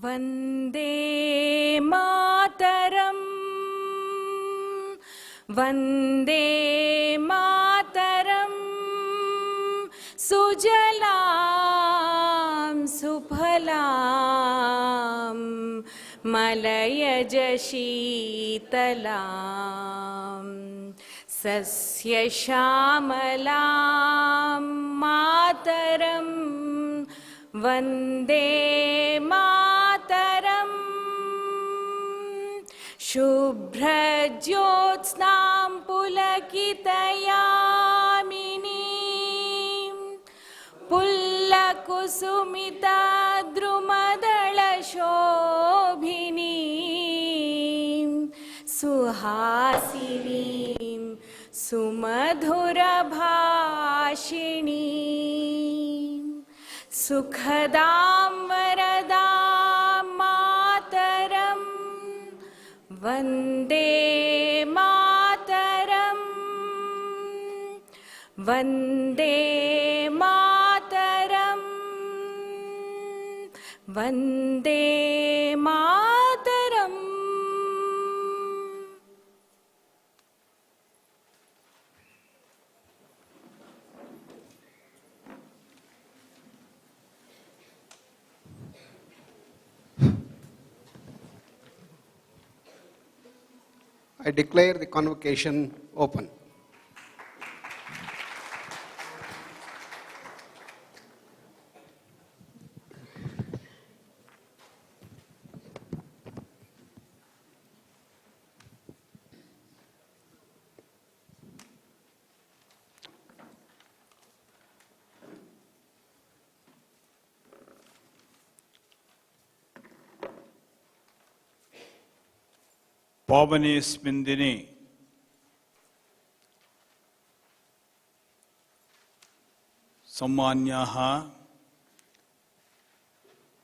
वन्दे मातरम् वन्दे मातरम् सुजलां सुफलां मलयज शीतलां सस्यश्यामलां मातरं वन्दे मातरम् शुभ्रज्योत्स्नां पुलकितयामिनीं पुल्लकुसुमिताद्रुमदलशोभिनीं सुहासिनीं सुमधुरभाषिणीं सुखदां वरदां मातरं Vande Mataram Vande Mataram Vande Mataram. I declare the convocation open. पावनेस्मिन् दिने सम्मान्याः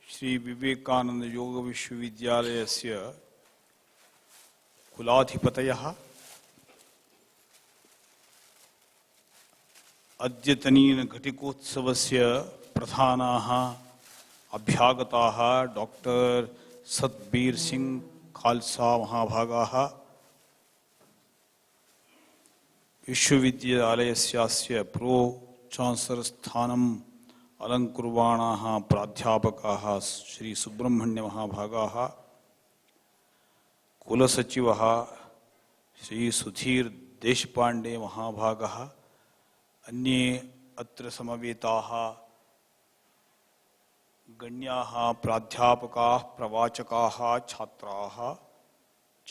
श्री विवेकानंद योग विश्वविद्यालयस्य कुलाधिपतयः अद्यतनीन घटिकोत्सवस्य प्रधानाः अभ्यागताः डॉक्टर सतबीर सिंह खालसा महाभागाः विश्वविद्यालयस्यास्य प्रो चांसलर स्थानम् अलङ्कुर्वाणाः प्राध्यापकाः श्री सुब्रह्मण्य महाभागाः कुलसचिवः श्री सुधीर देशपांडे महाभागः अन्ये अत्र समवेताः गण्याः प्राध्यापकाः प्रवाचकाः छात्राः च।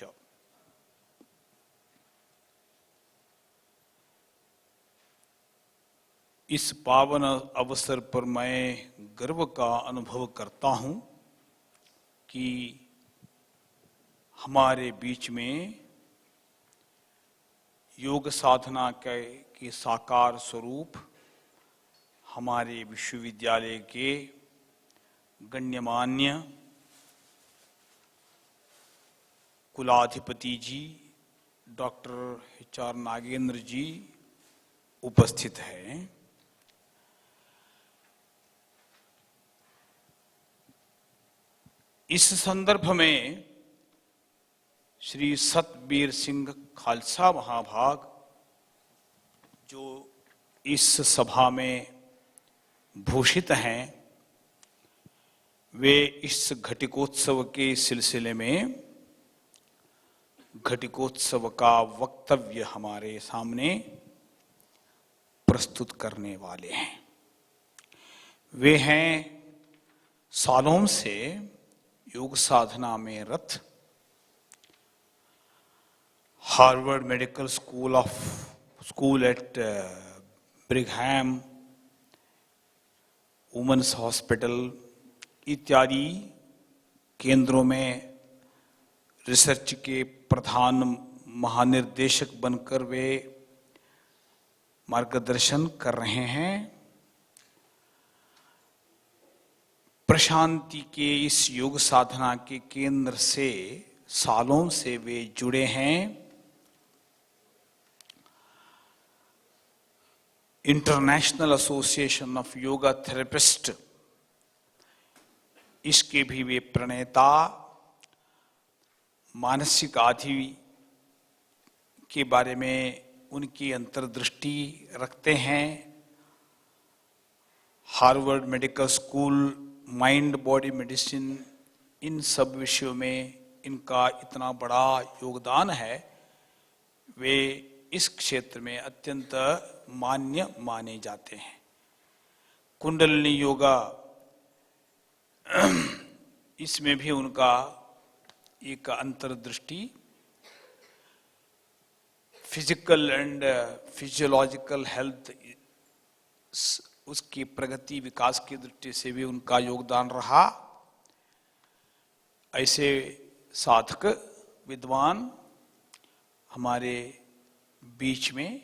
इस पावन अवसर पर मैं गर्व का अनुभव करता हूं कि हमारे बीच में योग साधना के साकार स्वरूप हमारे विश्वविद्यालय के गण्यमान्य कुलाधिपति जी डॉक्टर HR नागेंद्र जी उपस्थित हैं। इस संदर्भ में श्री सतबीर सिंह खालसा महाभाग जो इस सभा में भूषित हैं, वे इस घटिकोत्सव के सिलसिले में घटिकोत्सव का वक्तव्य हमारे सामने प्रस्तुत करने वाले हैं। वे हैं सालों से योग साधना में रत Harvard Medical School at Brigham Women's Hospital इत्यादि केंद्रों में रिसर्च के प्रधान महानिर्देशक बनकर वे मार्गदर्शन कर रहे हैं। प्रशांति के इस योग साधना के केंद्र से सालों से वे जुड़े हैं। International association of yoga therapist इसके भी वे प्रणेता, मानसिक आदि के बारे में उनकी अंतर्दृष्टि रखते हैं। Harvard Medical School, mind body medicine, इन सब विषयों में इनका इतना बड़ा योगदान है, वे इस क्षेत्र में अत्यंत मान्य माने जाते हैं। कुंडलिनी योगा, इसमें भी उनका एक अंतर्दृष्टि फिजिकल एंड फिजियोलॉजिकल हेल्थ, उसकी प्रगति विकास की दृष्टि से भी उनका योगदान रहा। ऐसे साधक विद्वान हमारे बीच में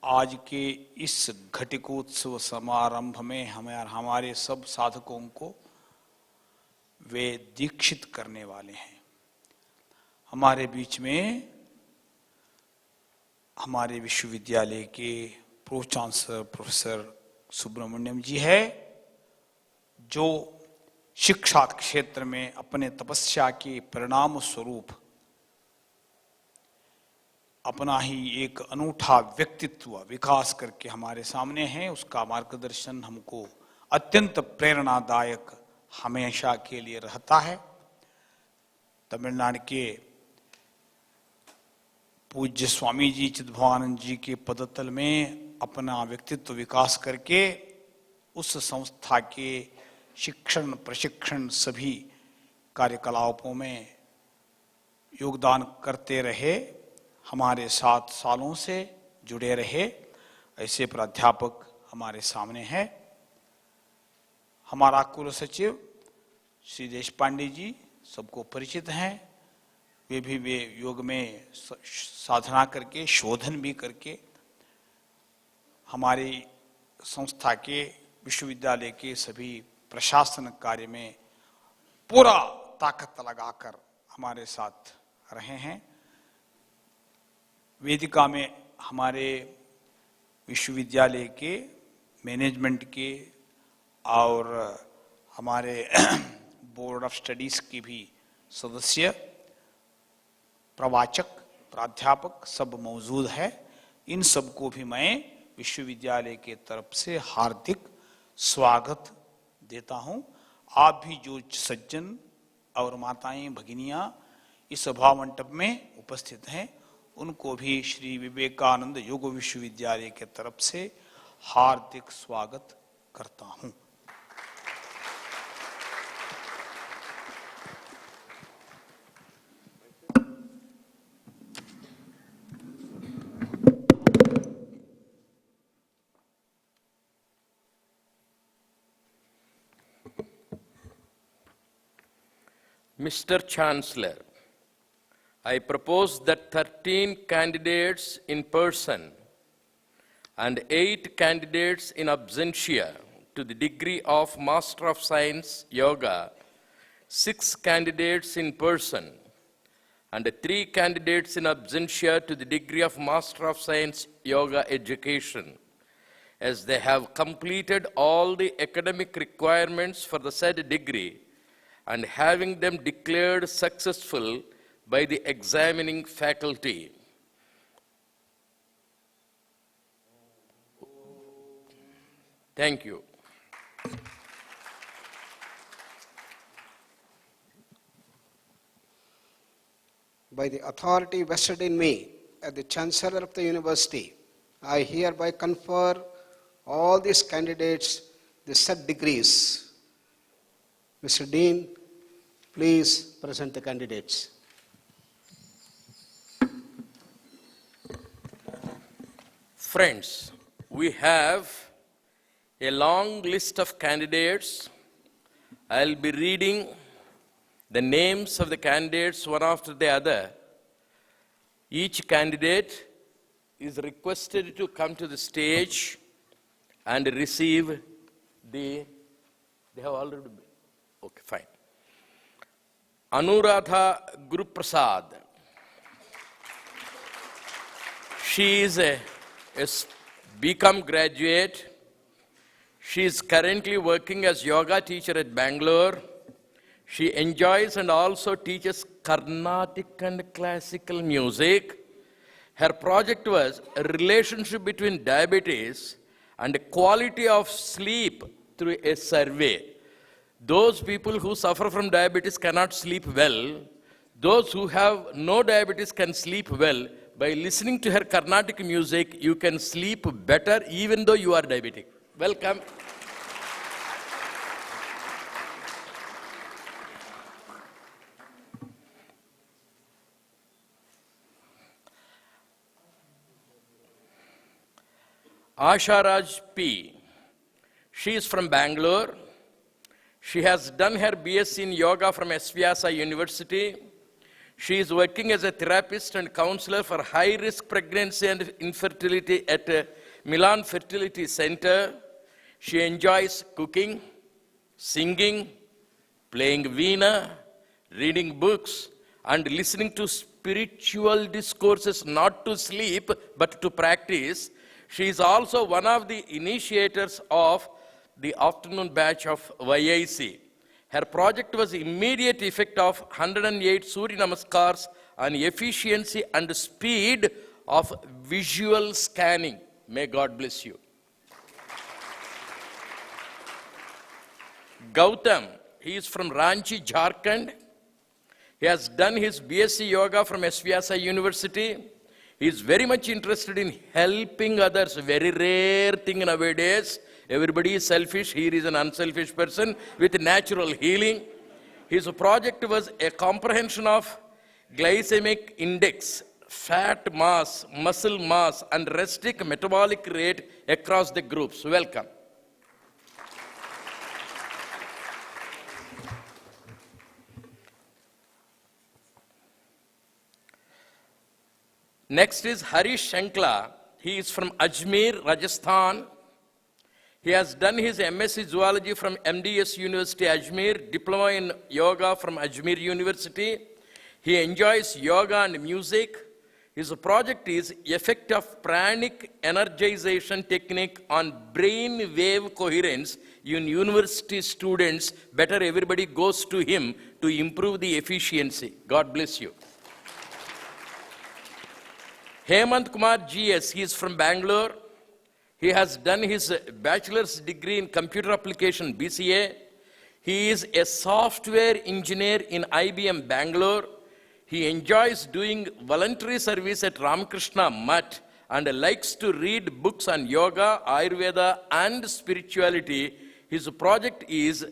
आज के इस घटिकोत्सव समारंभ में हमारे सब साधकों को वे दीक्षित करने वाले हैं। हमारे बीच में हमारे विश्वविद्यालय के प्रो चांसलर प्रोफेसर सुब्रमण्यम जी है, जो शिक्षा क्षेत्र में अपने तपस्या के परिणाम स्वरूप अपना ही एक अनूठा व्यक्तित्व विकास करके हमारे सामने हैं। उसका मार्गदर्शन हमको अत्यंत प्रेरणादायक हमेशा के लिए रहता है। तमिलनाडु के पूज्य स्वामी जी चिद्भवानंद जी के पदतल में अपना व्यक्तित्व विकास करके उस संस्था के शिक्षण प्रशिक्षण सभी कार्यकलापों में योगदान करते रहे, हमारे 7 सालों से जुड़े रहे। ऐसे प्राध्यापक हमारे सामने हैं। हमारा कुल सचिव श्री देशपांडे जी सबको परिचित हैं। वे योग में साधना करके, शोधन भी करके हमारी संस्था के विश्वविद्यालय के सभी प्रशासन कार्य में पूरा ताकत लगाकर हमारे साथ रहे हैं। वेदिका में हमारे विश्वविद्यालय के मैनेजमेंट के और हमारे बोर्ड ऑफ स्टडीज के भी सदस्य, प्रवाचक, प्राध्यापक सब मौजूद है। इन सबको भी मैं विश्वविद्यालय के तरफ से हार्दिक स्वागत देता हूं। आप भी जो सज्जन और माताएं भगिनियां इस सभा मंडप में उपस्थित हैं, उनको भी श्री विवेकानंद योग विश्वविद्यालय के तरफ से हार्दिक स्वागत करता हूं। Mr. Chancellor, I propose that 13 candidates in person and 8 candidates in absentia to the degree of Master of Science Yoga, 6 candidates in person and 3 candidates in absentia to the degree of Master of Science Yoga Education, as they have completed all the academic requirements for the said degree and having them declared successful by the examining faculty. Thank you. By the authority vested in me as the Chancellor of the University, I hereby confer all these candidates the said degrees. Mr. Dean, please present the candidates. Friends, we have a long list of candidates. I'll be reading the names of the candidates one after the other. Each candidate is requested to come to the stage and receive they have already been. Okay, fine. Anuradha Guru Prasad. She is a BCom graduate. She is currently working as yoga teacher at Bangalore. She enjoys and also teaches Carnatic and classical music. Her project was a relationship between diabetes and quality of sleep through a survey. Those people who suffer from diabetes cannot sleep well. Those who have no diabetes can sleep well. By listening to her Carnatic music, you can sleep better even though you are diabetic. Welcome. Asha Raj P. She is from Bangalore. She has done her BSc in yoga from S-VYASA University. She is working as a therapist and counselor for high-risk pregnancy and infertility at Milan Fertility Center. She enjoys cooking, singing, playing veena, reading books, and listening to spiritual discourses not to sleep but to practice. She is also one of the initiators of the afternoon batch of YIC. Her project was immediate effect of 108 Surya Namaskars on efficiency and speed of visual scanning. May God bless you. Gautam, he is from Ranchi, Jharkhand. He has done his BSc Yoga from S-VYASA University. He is very much interested in helping others, very rare thing nowadays. Everybody is selfish. He is an unselfish person with natural healing. His project was a comprehension of glycemic index, fat mass, muscle mass, and resting metabolic rate across the groups. Welcome. Next is Harish Shankla. He is from Ajmer, Rajasthan. He has done his MSc Zoology from MDS University, Ajmer, Diploma in Yoga from Ajmer University. He enjoys yoga and music. His project is effect of pranic energization technique on brain wave coherence in university students. Better everybody goes to him to improve the efficiency. God bless you. Hemant Kumar GS, he is from Bangalore. He has done his bachelor's degree in computer application, BCA. He is a software engineer in IBM Bangalore. He enjoys doing voluntary service at Ramakrishna Mutt and likes to read books on yoga, Ayurveda, and spirituality. His project is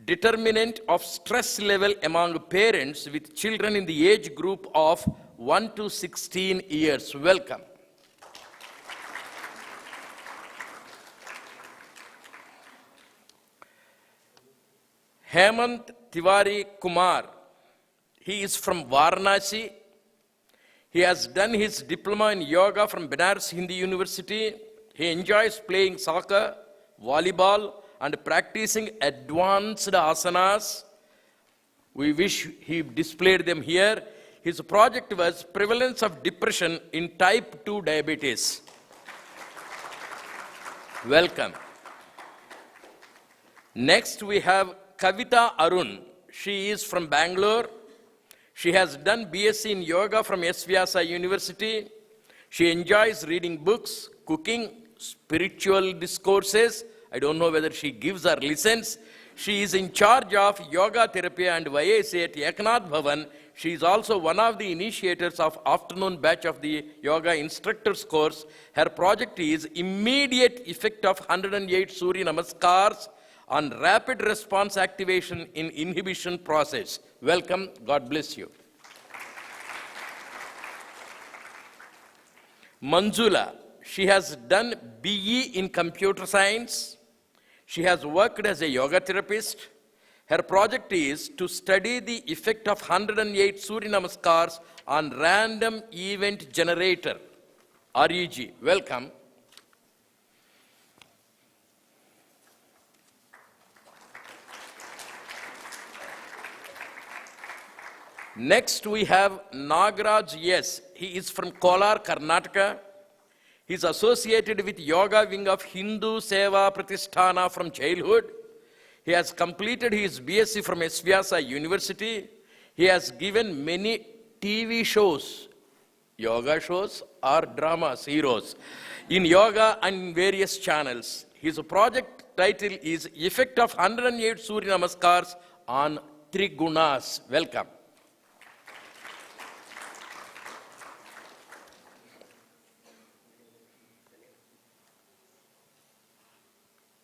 determinant of stress level among parents with children in the age group of 1 to 16 years. Welcome. Hemant Tiwari Kumar. He is from Varanasi. He has done his diploma in yoga from Banaras Hindu University. He enjoys playing soccer, volleyball, and practicing advanced asanas. We wish he displayed them here. His project was prevalence of depression in type 2 diabetes. Welcome. Next we have Kavita Arun. She is from Bangalore. She has done BSc in yoga from S-VYASA University. She enjoys reading books, cooking, spiritual discourses. I don't know whether she gives or listens. She is in charge of yoga therapy and YIC at Eknath Bhavan. She is also one of the initiators of afternoon batch of the yoga instructors course. Her project is immediate effect of 108 Surya Namaskars on rapid response activation in inhibition process. Welcome. God bless you. Manjula. She has done BE in computer science. She has worked as a yoga therapist. Her project is to study the effect of 108 Surya Namaskars on random event generator, REG. Welcome. Next we have Nagaraj S. He is from Kolar, Karnataka. He is associated with yoga wing of Hindu Seva Pratisthana from childhood. He has completed his BSc from S-VYASA University. He has given many TV shows, yoga shows or dramas, heroes, in yoga and various channels. His project title is Effect of 108 Surya Namaskars on Trigunas. Welcome.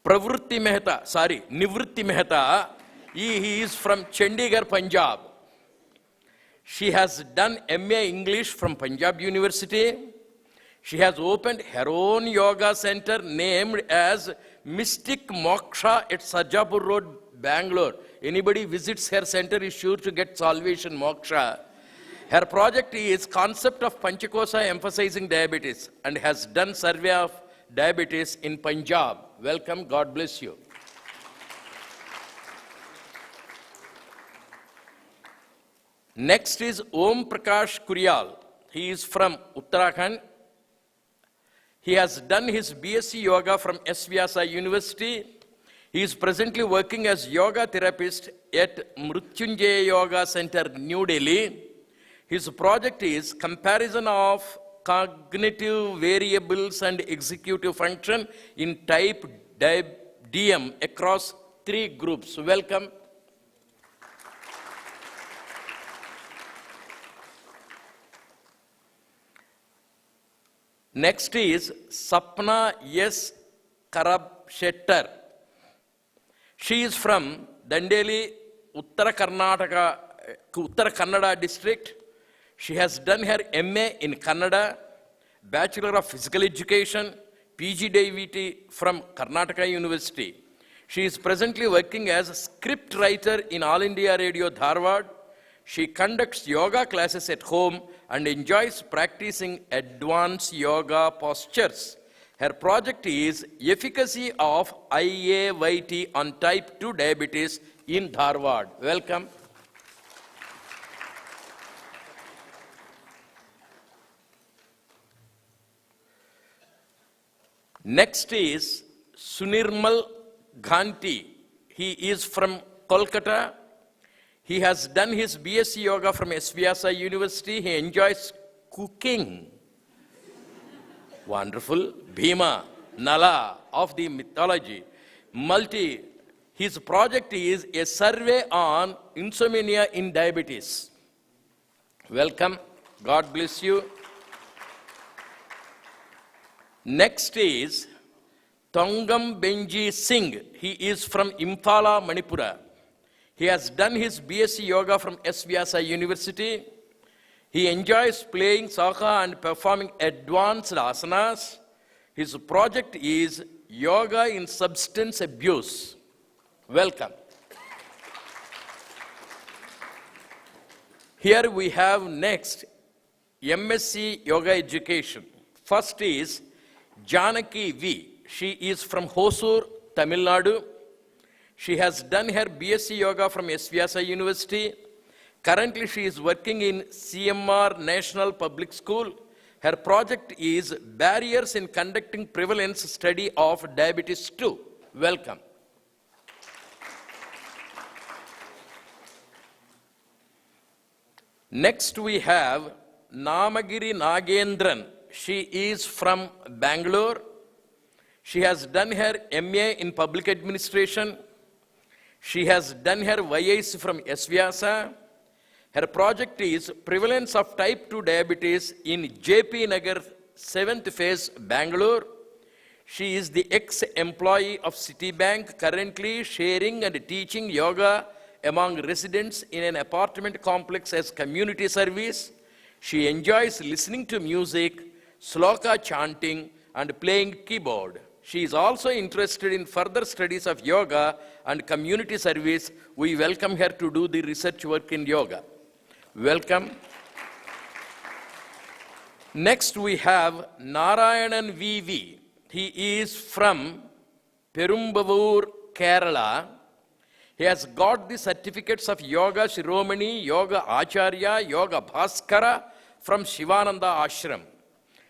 Nivritti Mehta, he is from Chandigarh, Punjab. She has done MA English from Punjab University. She has opened her own yoga center named as Mystic Moksha at Sajapur Road, Bangalore. Anybody visits her center is sure to get salvation, moksha. Her project is concept of Panchakosa emphasizing diabetes and has done survey of diabetes in Punjab. Welcome, God bless you. Next is Om Prakash Kuryal. He is from Uttarakhand. He has done his BSc Yoga from S-VYASA University. He is presently working as yoga therapist at Mrutyunjay Yoga Center, New Delhi. His project is comparison of cognitive variables and executive function in type DM across 3 groups. Welcome. Next is Sapna S. Karabshettar. She is from Dandeli, Uttara Kannada district. She has done her MA in Kannada, Bachelor of Physical Education, PG DVT from Karnataka University. She is presently working as a script writer in All India Radio Dharwad. She conducts yoga classes at home and enjoys practicing advanced yoga postures. Her project is efficacy of IAYT on type 2 diabetes in Dharwad. Welcome. Next is Sunirmal Ghanti. He is from Kolkata. He has done his BSc Yoga from S-VYASA University. He enjoys cooking. Wonderful. Bhima, Nala of the mythology. His project is a survey on insomnia in diabetes. Welcome. God bless you. Next is Tongam Benji Singh. He is from Imphala, Manipura. He has done his BSc Yoga from S-VYASA University. He enjoys playing soccer and performing advanced asanas. His project is Yoga in Substance Abuse. Welcome. Here we have next MSc Yoga Education. First is Janaki V. She is from Hosur, Tamil Nadu. She has done her BSc Yoga from S-VYASA University. Currently, she is working in CMR National Public School. Her project is Barriers in Conducting Prevalence Study of Diabetes 2. Welcome. Next, we have Namagiri Nagendran. She is from Bangalore. She has done her MA in Public Administration. She has done her YIC from S-VYASA. Her project is Prevalence of Type 2 Diabetes in JP Nagar 7th Phase, Bangalore. She is the ex-employee of Citibank, currently sharing and teaching yoga among residents in an apartment complex as community service. She enjoys listening to music, sloka chanting, and playing keyboard. She is also interested in further studies of yoga and community service. We welcome her to do the research work in yoga. Welcome. Next we have Narayanan VV. He is from Perumbavoor, Kerala. He has got the certificates of Yoga Shiromani, Yoga Acharya, Yoga Bhaskara from Shivananda Ashram.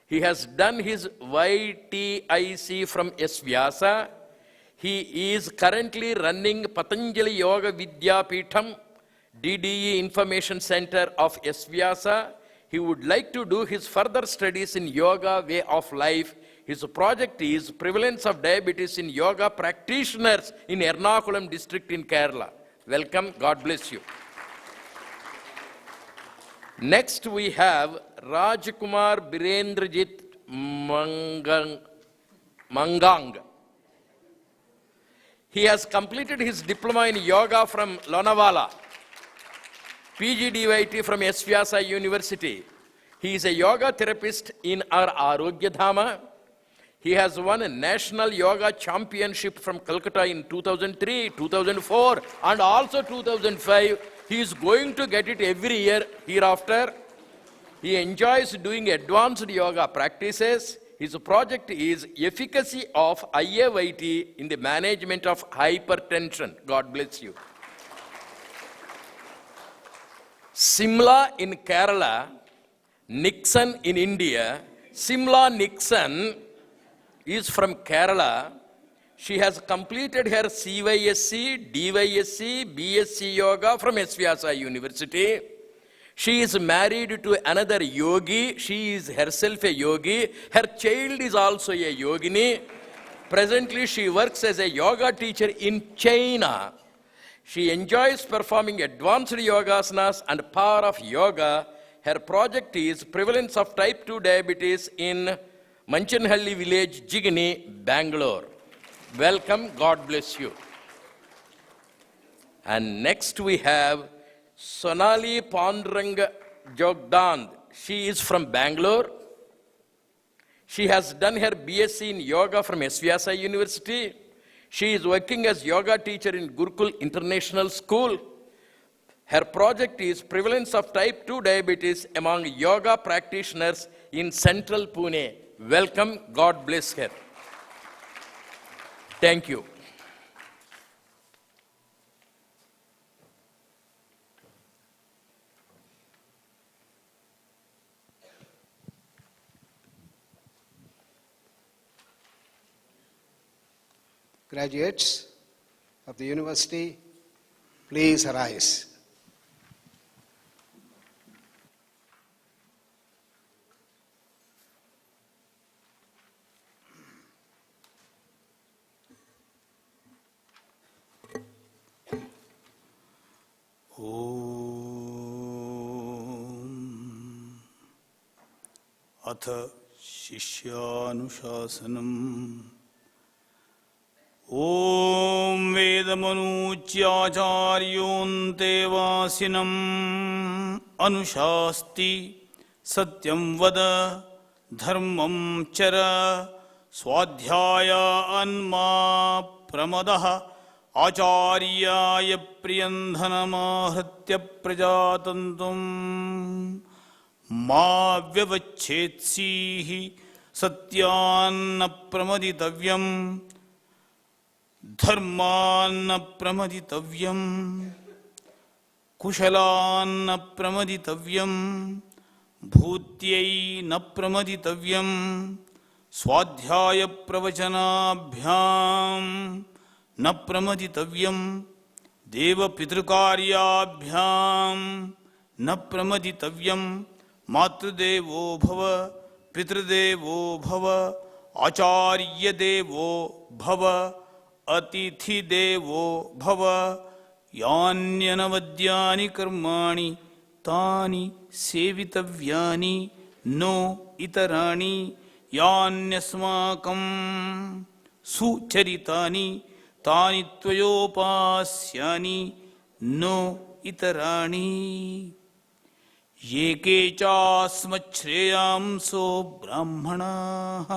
He has done his YTIC from S-VYASA. He is currently running Patanjali Yoga Vidyapeetham, DDE Information Center of S-VYASA. He would like to do his further studies in yoga way of life. His project is prevalence of diabetes in yoga practitioners in Ernakulam district in Kerala. Welcome, God bless you. Next we have Rajkumar Birendrajit Mangang. He has completed his diploma in yoga from Lonavala, PGDYT from S-VYASA University. He is a yoga therapist in our Arogya Dhama. He has won a national yoga championship from Calcutta in 2003, 2004 and also 2005. He is going to get it every year hereafter. He enjoys doing advanced yoga practices. His project is efficacy of IAYT in the management of hypertension. God bless you. Simla in Kerala, Nixon in India. Simla Nixon is from Kerala. She has completed her CYSC, DYSC, BSc Yoga from S-VYASA University. She is married to another yogi. She is herself a yogi. Her child is also a yogini. Presently, she works as a yoga teacher in China. She enjoys performing advanced yogasanas and power of yoga. Her project is prevalence of type 2 diabetes in Manchanhalli village, Jigini, Bangalore. Welcome, God bless you. And next we have Sonali Panduranga Jogdand. She is from Bangalore. She has done her BSc in yoga from S-VYASA University. She is working as yoga teacher in Gurukul International School. Her project is prevalence of type 2 diabetes among yoga practitioners in central Pune. Welcome, God bless her. Thank you. Graduates of the university, please arise. अथ शिष्यानुशासनम् ॐ वेदमनूच्याचार्योऽन्ते वासिनम् अनुशास्ति सत्यं वद धर्मं चर स्वाध्यायान्मा प्रमदः आचार्याय प्रियन्धनमाहृत्य प्रजातन्तुम् मा व्यवच्छेत्सीः सत्यान्न प्रमदितव्यम् धर्मान्न प्रमदितव्यम् कुशलान्न प्रमदितव्यम् भूत्यै न प्रमदितव्यम् स्वाध्याय प्रवचनाभ्यां न प्रमदितव्यम् देवपितृकार्याभ्यां न प्रमदितव्यम् मातृदेवो भव पितृदेवो भव आचार्यदेवो भव अतिथिदेवो भव यान्यनवद्यानि कर्माणि तानि सेवितव्यानि नो इतराणि यान्यस्माकं सुचरितानि तानि त्वयोपास्यानि नो इतराणि ये के चास्मच्छ्रेयांसो ब्राह्मणाः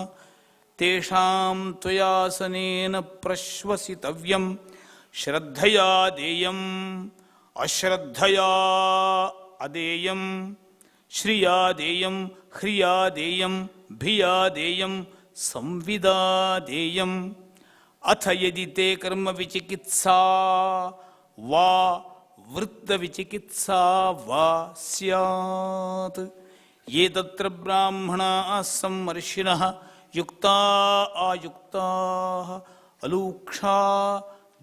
तेषां त्वयासनेन प्रश्वसितव्यं श्रद्धया देयम् अश्रद्धया अदेयम् श्रिया देयम् ह्रिया देयम् भिया देयम् संविदा देयम् अथ यदि ते कर्म विचिकित्सा वा वृत्तविचिकित्सा वा स्यात् ये तत्र ब्राह्मणाः सम्मर्षिणः युक्ता आयुक्ताः अलूक्षा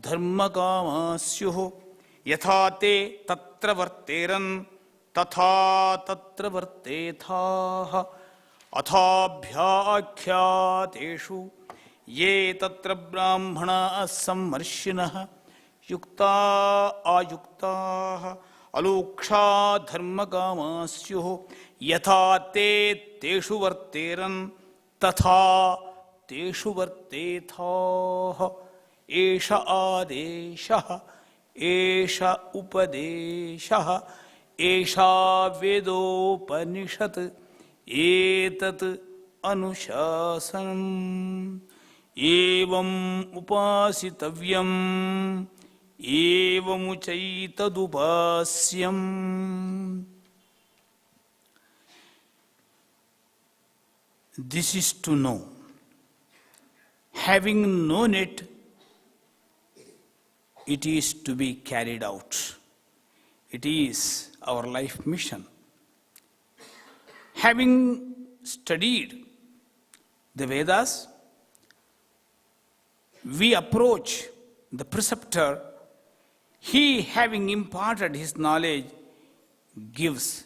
धर्मकामा स्युः यथा ते तत्र वर्तेरन् तथा तत्र वर्तेथाः अथाभ्याख्यातेषु ये तत्र ब्राह्मणाः सम्मर्शिनः युक्ता आयुक्ताः अलूक्षा धर्मकामा स्युः यथा ते तेषु वर्तेरन् तथा तेषु वर्तेथाः एष आदेशः एष उपदेशः एषा वेदोपनिषत् एतत् अनुशासनम् एवम् उपासितव्यम् एवमुचैतदुपास्यम्. This is to know. Having known it, it is to be carried out. It is our life mission. Having studied the Vedas, we approach the preceptor. He, having imparted his knowledge, gives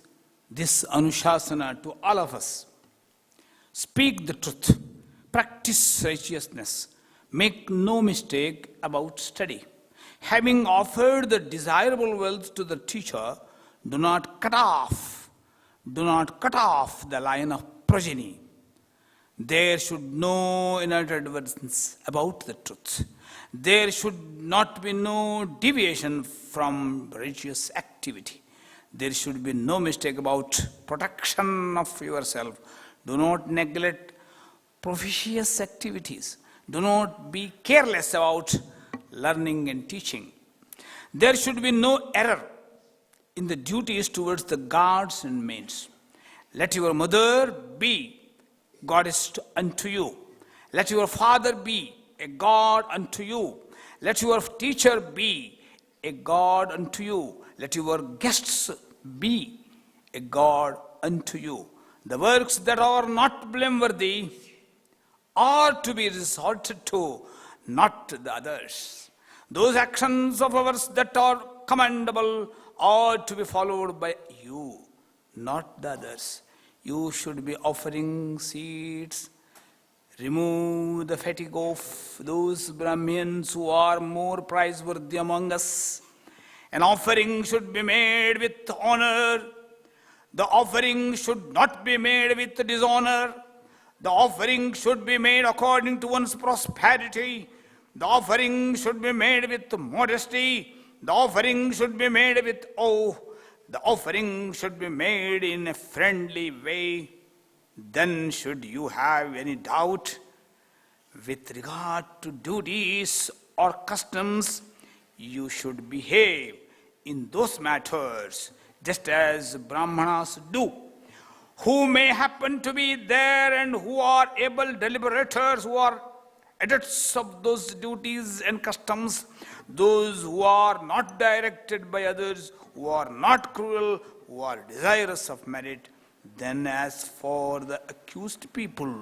this anushasana to all of us. Speak the truth, practice righteousness, make no mistake about study. Having offered the desirable wealth to the teacher, do not cut off the line of progeny. There should no inadvertence about the truth. There should not be no deviation from righteous activity. There should be no mistake about protection of yourself. Do not neglect propitious activities. Do not be careless about learning and teaching. There should be no error in the duties towards the gods and maids. Let your mother be goddess unto you. Let your father be a god unto you. Let your teacher be a god unto you. Let your guests be a god unto you. The works that are not blameworthy are to be resorted to, not the others. Those actions of ours that are commendable are to be followed by you, not the others. You should be offering seeds. Remove the fatigue of those Brahmins who are more praiseworthy among us. An offering should be made with honor. The offering should not be made with dishonor. The offering should be made according to one's prosperity. The offering should be made with modesty. The offering should be made with awe. The offering should be made in a friendly way. Then should you have any doubt with regard to duties or customs, you should behave in those matters just as Brahmanas do, who may happen to be there and who are able deliberators, who are adepts of those duties and customs, those who are not directed by others, who are not cruel, who are desirous of merit. Then as for the accused people,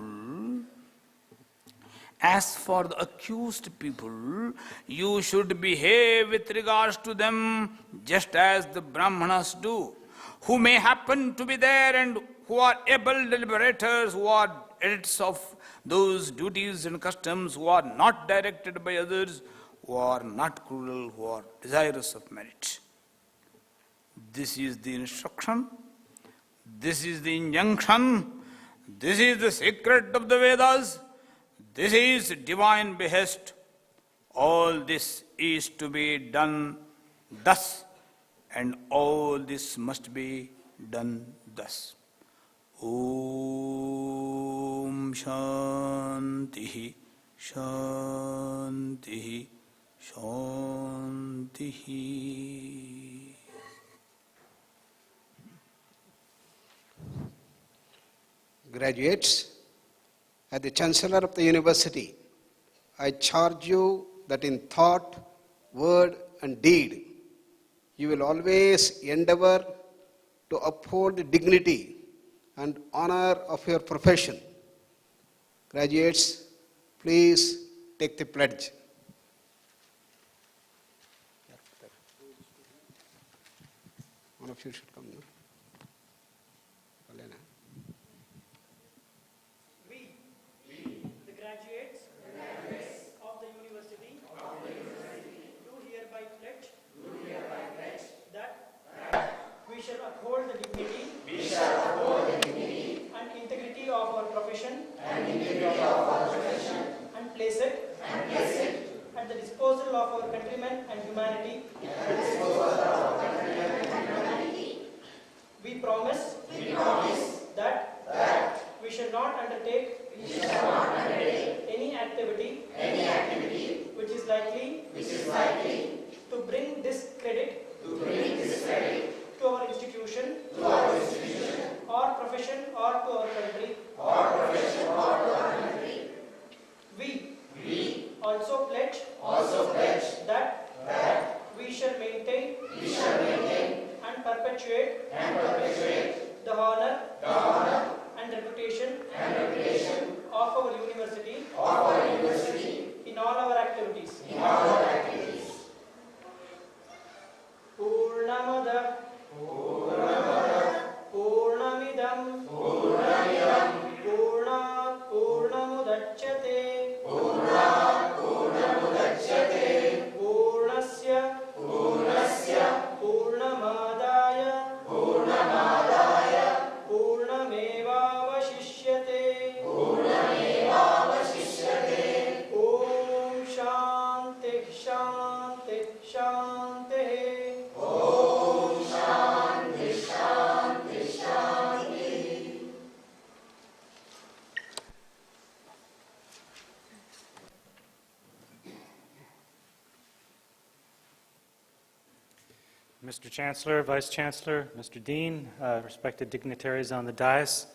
you should behave with regards to them just as the Brahmanas do, who may happen to be there and who are able deliberators, who are adepts of those duties and customs, who are not directed by others, who are not cruel, who are desirous of merit. This is the instruction. This is the injunction. This is the secret of the Vedas. This is divine behest. All this is to be done thus, and all this must be done thus. Om Shantihi Shantihi Shantihi. Graduates, as the Chancellor of the University, I charge you that in thought, word and deed, you will always endeavor to uphold the dignity and honor of your profession. Graduates, please take the pledge. One of you should come now. We, the graduates of the university, do hereby pledge that we shall uphold the dignity and integrity of our profession and place it at the disposal of our countrymen and humanity. We promise that we shall not undertake any activity which is likely to bring discredit to our institution or profession or to our country. We also pledge that we shall maintain and perpetuate the honor and reputation of our university in all our activities. Purnamada Purnamidam Purnat Purnamudachyate Purnasya Purnamadaya Purnamevavashishyate Om Shanti Shanti Shanti. Mr. Chancellor, Vice Chancellor, Mr. Dean, respected dignitaries on the dais,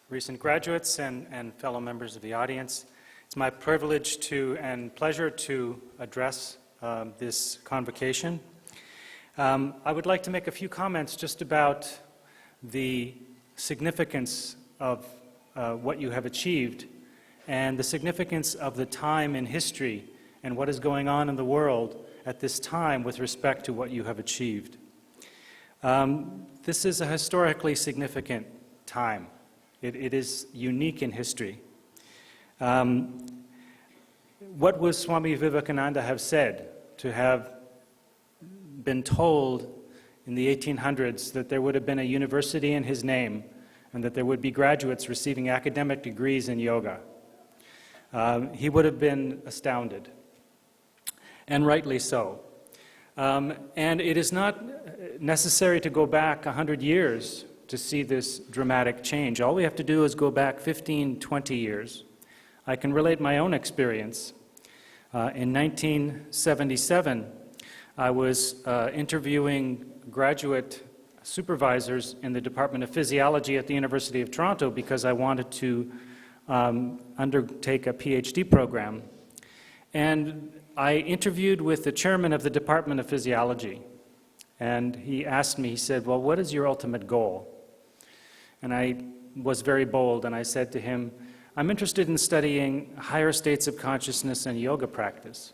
recent graduates, and fellow members of the audience. It's my privilege and pleasure to address this convocation. I would like to make a few comments just about the significance of what you have achieved and the significance of the time in history and what is going on in the world at this time with respect to what you have achieved. This is a historically significant time. It is unique in history. What would Swami Vivekananda have said to have been told in the 1800s that there would have been a university in his name and that there would be graduates receiving academic degrees in yoga? He would have been astounded. And rightly so. And it is not necessary to go back 100 years to see this dramatic change. All we have to do is go back 15, 20 years. I can relate my own experience. In 1977, I was interviewing graduate supervisors in the Department of Physiology at the University of Toronto because I wanted to undertake a PhD program. And I interviewed with the chairman of the Department of Physiology, and he asked me, he said, well, what is your ultimate goal? And I was very bold, and I said to him, I'm interested in studying higher states of consciousness and yoga practice.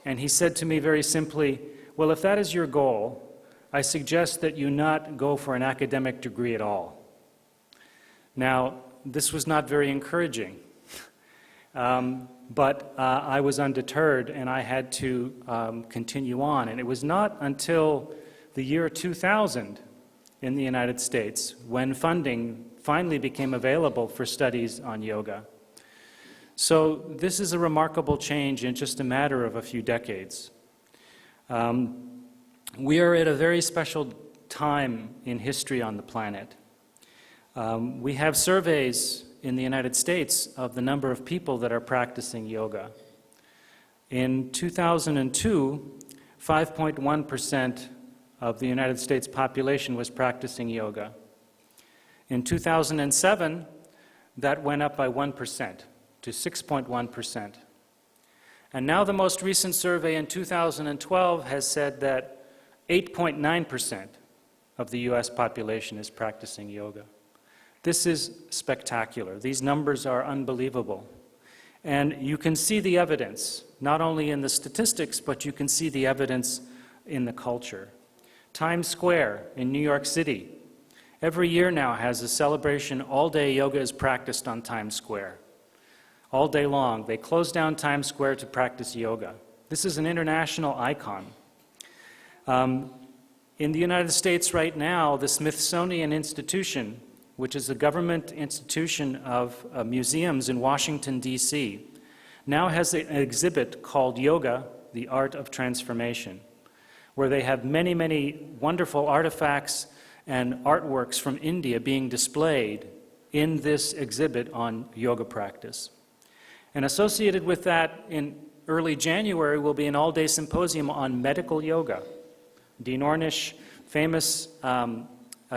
And he said to me very simply, well, if that is your goal, I suggest that you not go for an academic degree at all. Now, this was not very encouraging. But I was undeterred, and I had to continue on. And it was not until the year 2000 in the United States when funding finally became available for studies on yoga. So this is a remarkable change in just a matter of a few decades. We are at a very special time in history on the planet. We have surveys in the United States of the number of people that are practicing yoga. In 2002, 5.1% of the United States population was practicing yoga. In 2007, that went up by 1% to 6.1%. And now the most recent survey in 2012 has said that 8.9% of the US population is practicing yoga. This is spectacular. These numbers are unbelievable. And you can see the evidence, not only in the statistics, but you can see the evidence in the culture. Times Square in New York City, every year now has a celebration. All-day yoga is practiced on Times Square. All day long, they close down Times Square to practice yoga. This is an international icon. In the United States right now, the Smithsonian Institution, which is a government institution of museums in Washington, D.C., now has an exhibit called Yoga, the Art of Transformation, where they have many, many wonderful artifacts and artworks from India being displayed in this exhibit on yoga practice. And associated with that, in early January, will be an all-day symposium on medical yoga. Dean Ornish, famous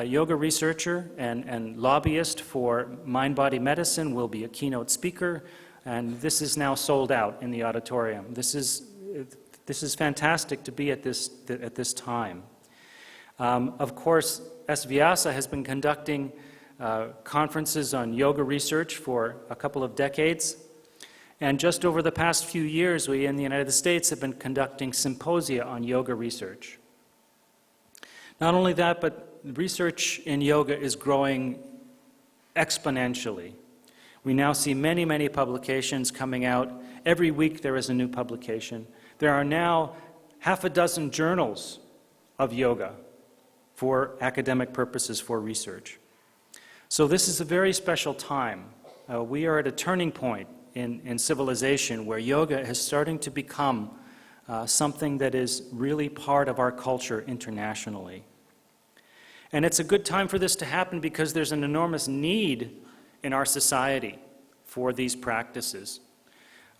yoga researcher and lobbyist for mind-body medicine, will be a keynote speaker, and this is now sold out in the auditorium. This is fantastic to be at this time. Of course, S-VYASA has been conducting conferences on yoga research for a couple of decades. And just over the past few years, we in the United States have been conducting symposia on yoga research. Not only that, but research in yoga is growing exponentially. We now see many, many publications coming out. Every week there is a new publication. There are now half a dozen journals of yoga for academic purposes, for research. So this is a very special time. We are at a turning point in civilization where yoga is starting to become something that is really part of our culture internationally. And it's a good time for this to happen because there's an enormous need in our society for these practices.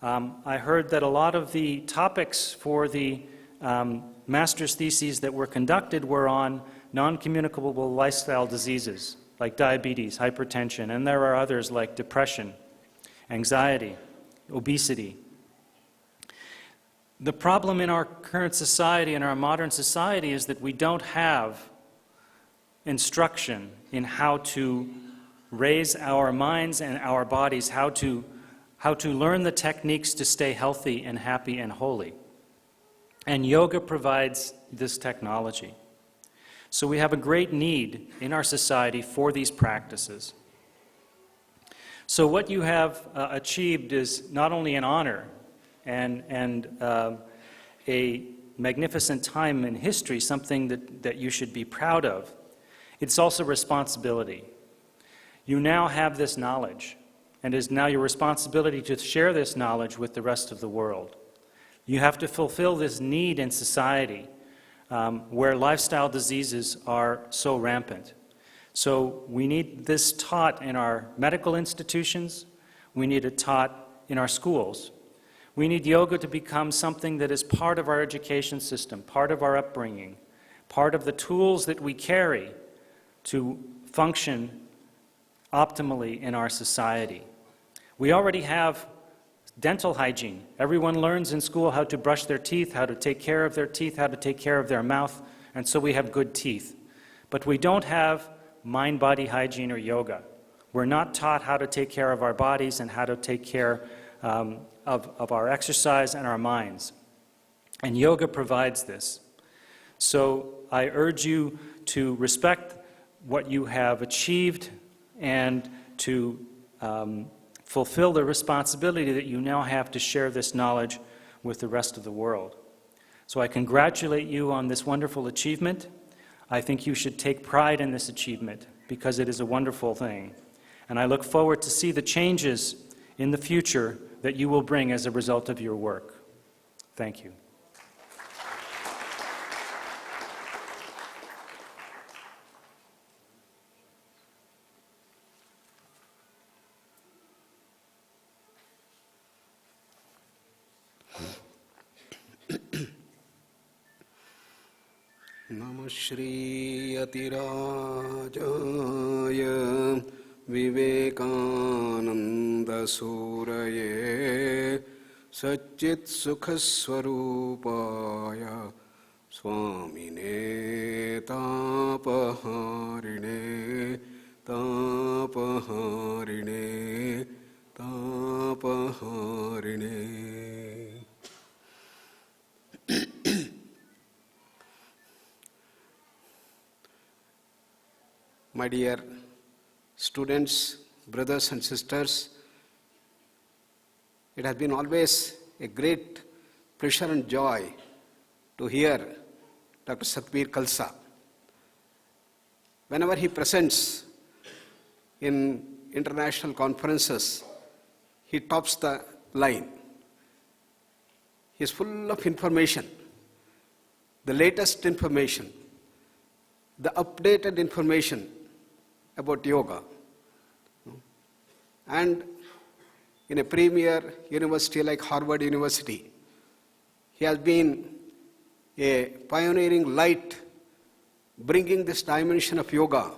I heard that a lot of the topics for the master's theses that were conducted were on non-communicable lifestyle diseases like diabetes, hypertension, and there are others like depression, anxiety, obesity. The problem in our current society, in our modern society, is that we don't have instruction in how to raise our minds and our bodies, how to learn the techniques to stay healthy and happy and holy. And yoga provides this technology. So we have a great need in our society for these practices. So what you have achieved is not only an honor and a magnificent time in history, something that you should be proud of. It's also responsibility. You now have this knowledge, and it is now your responsibility to share this knowledge with the rest of the world. You have to fulfill this need in society where lifestyle diseases are so rampant. So we need this taught in our medical institutions. We need it taught in our schools. We need yoga to become something that is part of our education system, part of our upbringing, part of the tools that we carry to function optimally in our society. We already have dental hygiene. Everyone learns in school how to brush their teeth, how to take care of their teeth, how to take care of their mouth, and so we have good teeth. But we don't have mind-body hygiene or yoga. We're not taught how to take care of our bodies and how to take care of our exercise and our minds. And yoga provides this. So I urge you to respect what you have achieved and to fulfill the responsibility that you now have to share this knowledge with the rest of the world. So I congratulate you on this wonderful achievement. I think you should take pride in this achievement because it is a wonderful thing. And I look forward to see the changes in the future that you will bring as a result of your work. Thank you. Namo Shri Atirajaya Vivekananda Suraye Satchit Sukhaswarupaya Swamine Tapaharine Tapaharine Tapahārine. My dear students, brothers and sisters, it has been always a great pleasure and joy to hear Dr. Satbir Khalsa. Whenever he presents in international conferences, he tops the line. He is full of information, the latest information, the updated information about yoga. And in a premier university like Harvard University, he has been a pioneering light bringing this dimension of yoga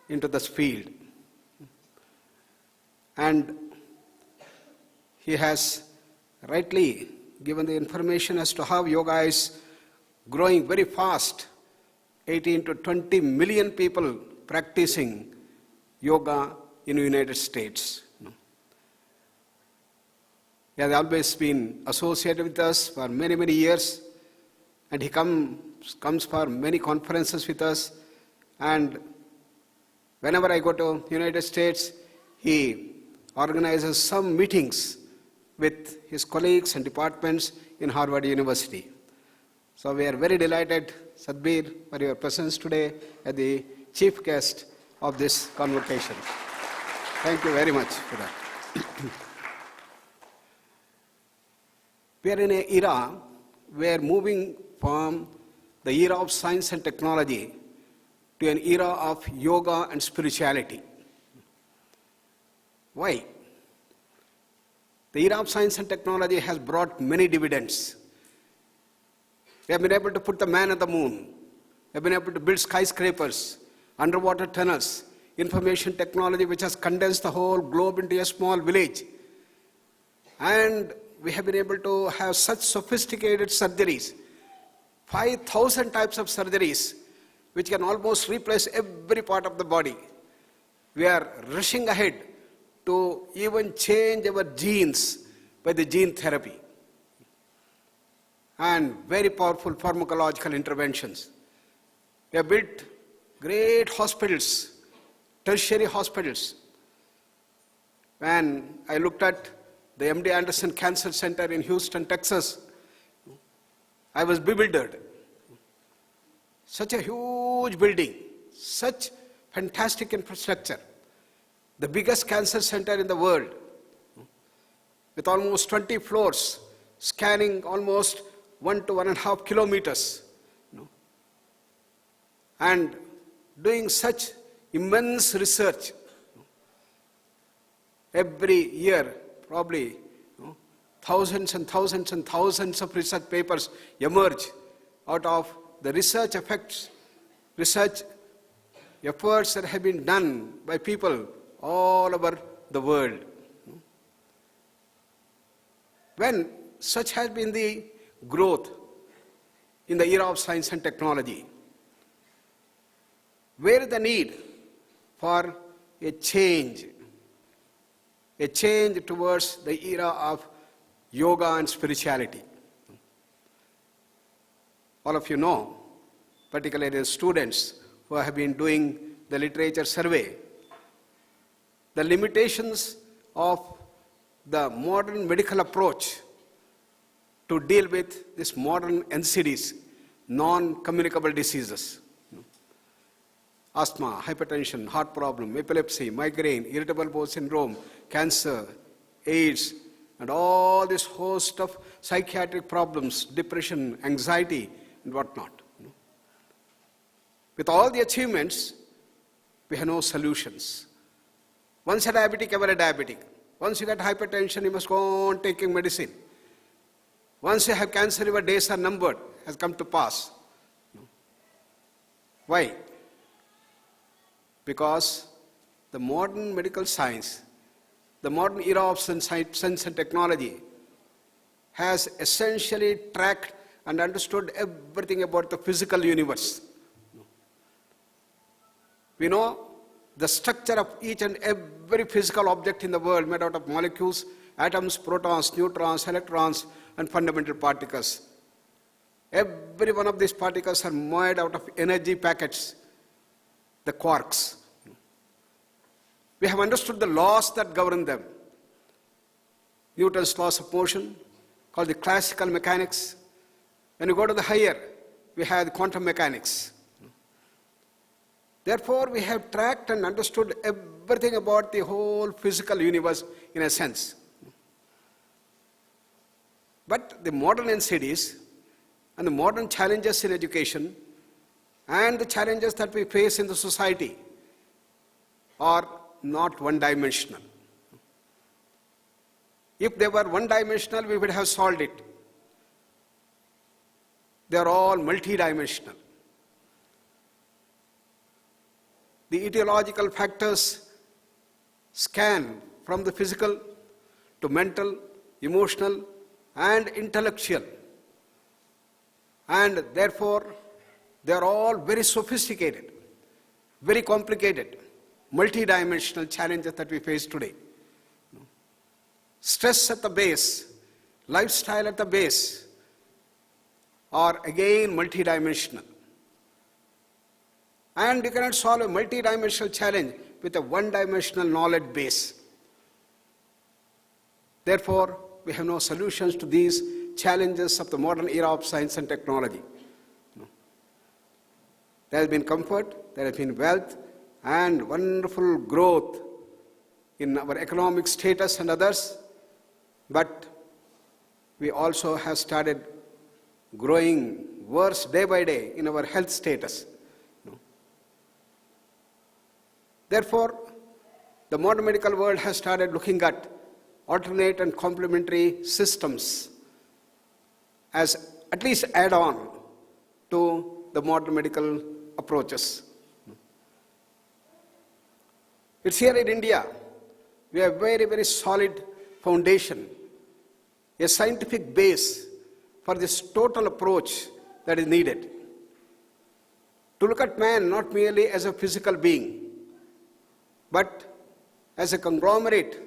into this field. And he has rightly given the information as to how yoga is growing very fast. 18 to 20 million people practicing yoga in the United States. He has always been associated with us for many, many years, and he comes for many conferences with us. And whenever I go to the United States, he organizes some meetings with his colleagues and departments in Harvard University. So we are very delighted, Satbir, for your presence today as the chief guest of this convocation. Thank you very much for that. We are in an era where moving from the era of science and technology to an era of yoga and spirituality. Why? The era of science and technology has brought many dividends. We have been able to put the man on the moon. We have been able to build skyscrapers, underwater tunnels, information technology which has condensed the whole globe into a small village. And we have been able to have such sophisticated surgeries, 5,000 types of surgeries, which can almost replace every part of the body. We are rushing ahead to even change our genes by the gene therapy. And very powerful pharmacological interventions. We have built great hospitals, tertiary hospitals. When I looked at the MD Anderson Cancer Center in Houston, Texas, I was bewildered. Such a huge building, such fantastic infrastructure. The biggest cancer center in the world, with almost 20 floors, scanning almost 1 to 1.5 kilometers, and doing such immense research. Every year, probably thousands and thousands and thousands of research papers emerge out of the research efforts that have been done by people all over the world. When such has been the growth in the era of science and technology, where is the need for a change towards the era of yoga and spirituality? All of you know, particularly the students who have been doing the literature survey, the limitations of the modern medical approach to deal with this modern NCDs, non-communicable diseases. Asthma, hypertension, heart problem, epilepsy, migraine, irritable bowel syndrome, cancer, AIDS, and all this host of psychiatric problems, depression, anxiety, and whatnot. With all the achievements, we have no solutions. Once a diabetic, ever a diabetic. Once you get hypertension, you must go on taking medicine. Once you have cancer, your days are numbered, has come to pass. Why? Because the modern medical science, the modern era of science and technology has essentially tracked and understood everything about the physical universe. We know the structure of each and every physical object in the world made out of molecules, atoms, protons, neutrons, electrons, and fundamental particles. Every one of these particles are made out of energy packets, the quarks. We have understood the laws that govern them. Newton's laws of motion, called the classical mechanics. When you go to the higher, we have the quantum mechanics. Therefore, we have tracked and understood everything about the whole physical universe in a sense. But the modern NCDs and the modern challenges in education and the challenges that we face in the society are not one-dimensional. If they were one-dimensional, we would have solved it. They are all multi-dimensional. The etiological factors scan from the physical to mental, emotional, and intellectual. And therefore, they are all very sophisticated, very complicated, multi-dimensional challenges that we face today. Stress at the base, lifestyle at the base are again multi-dimensional. And you cannot solve a multi-dimensional challenge with a one-dimensional knowledge base. Therefore, we have no solutions to these challenges of the modern era of science and technology. There has been comfort, there has been wealth, and wonderful growth in our economic status and others, but we also have started growing worse day by day in our health status. Therefore, the modern medical world has started looking at alternate and complementary systems as at least add-on to the modern medical approaches. It's here in India, we have very, very solid foundation, a scientific base for this total approach that is needed. To look at man not merely as a physical being, but as a conglomerate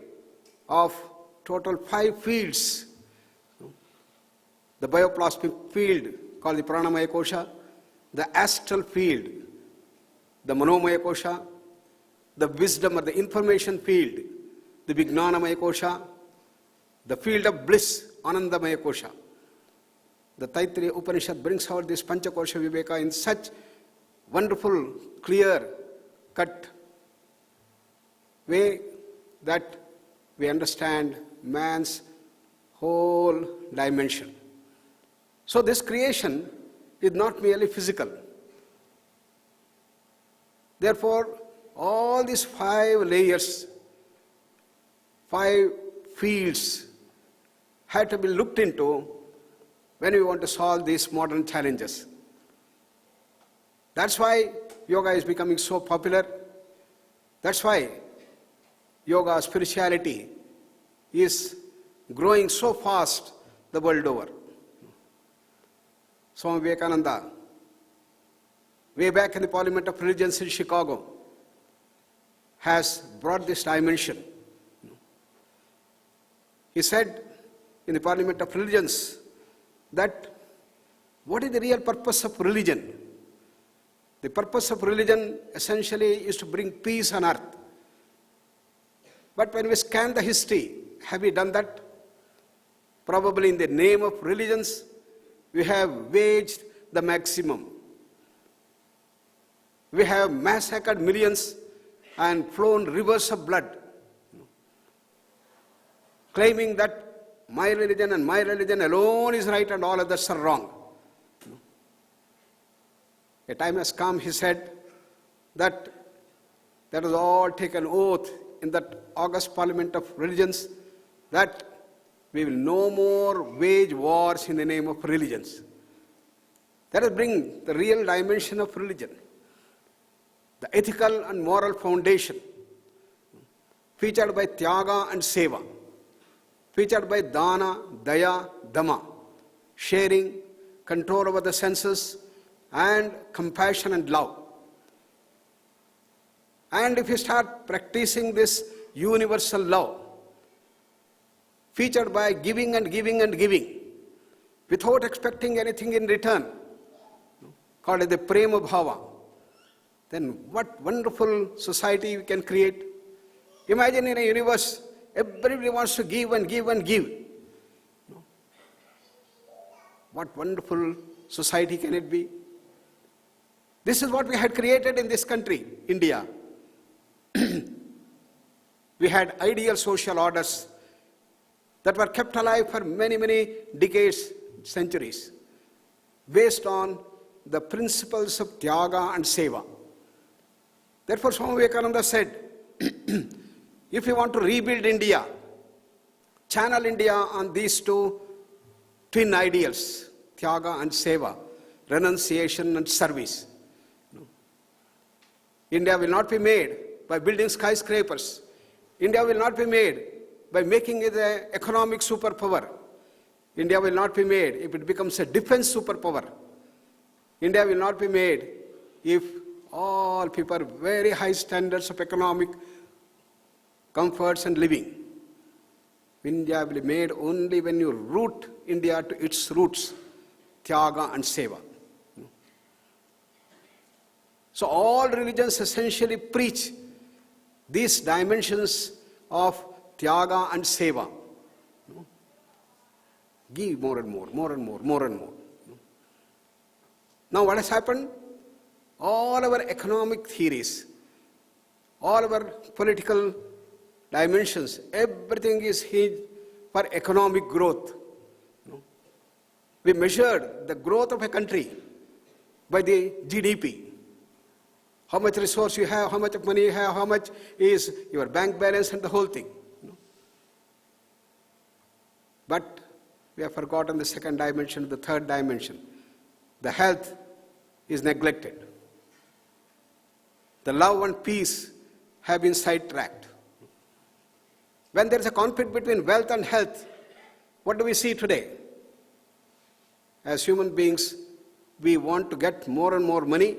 of total 5 fields. The bioplasmic field called the pranamaya kosha, the astral field, the manomaya kosha, the wisdom or the information field, the vijnanamaya kosha, the field of bliss, anandamaya kosha. The Taittiriya Upanishad brings out this Panchakosha Viveka in such wonderful, clear-cut way that we understand man's whole dimension. So this creation is not merely physical. Therefore, all these 5 layers, 5 fields have to be looked into when we want to solve these modern challenges. That's why yoga is becoming so popular. That's why yoga spirituality is growing so fast the world over. Swami Vivekananda, way back in the Parliament of Religions in Chicago, has brought this dimension. He said in the Parliament of Religions that what is the real purpose of religion? The purpose of religion essentially is to bring peace on earth. But when we scan the history, have we done that? Probably in the name of religions, we have waged the maximum. We have massacred millions and flown rivers of blood, claiming that my religion and my religion alone is right and all others are wrong. A time has come, he said, that let us all take an oath in that August Parliament of Religions that we will no more wage wars in the name of religions. Let us bring the real dimension of religion, the ethical and moral foundation, featured by Tyaga and Seva, featured by Dana, Daya, Dhamma, sharing, control over the senses, and compassion and love. And if you start practicing this universal love, featured by giving and giving and giving, without expecting anything in return, called as the prema bhava, then what wonderful society we can create. Imagine in a universe, everybody wants to give and give and give. What wonderful society can it be? This is what we had created in this country, India. We had ideal social orders that were kept alive for many, many decades, centuries, based on the principles of Tyaga and Seva. Therefore, Swami Vivekananda said, if you want to rebuild India, channel India on these two twin ideals, Tyaga and Seva, renunciation and service. India will not be made by building skyscrapers. India will not be made by making it an economic superpower. India will not be made if it becomes a defense superpower. India will not be made if all people have very high standards of economic comforts and living. India will be made only when you root India to its roots, Tyaga and Seva. So all religions essentially preach these dimensions of Tyaga and Seva. Give more and more, more and more, more and more. Now what has happened? All our economic theories, all our political dimensions, everything is hinged for economic growth. We measured the growth of a country by the GDP. How much resource you have, how much money you have, how much is your bank balance and the whole thing. But we have forgotten the second dimension, the third dimension. The health is neglected. The love and peace have been sidetracked. When there is a conflict between wealth and health, what do we see today? As human beings, we want to get more and more money,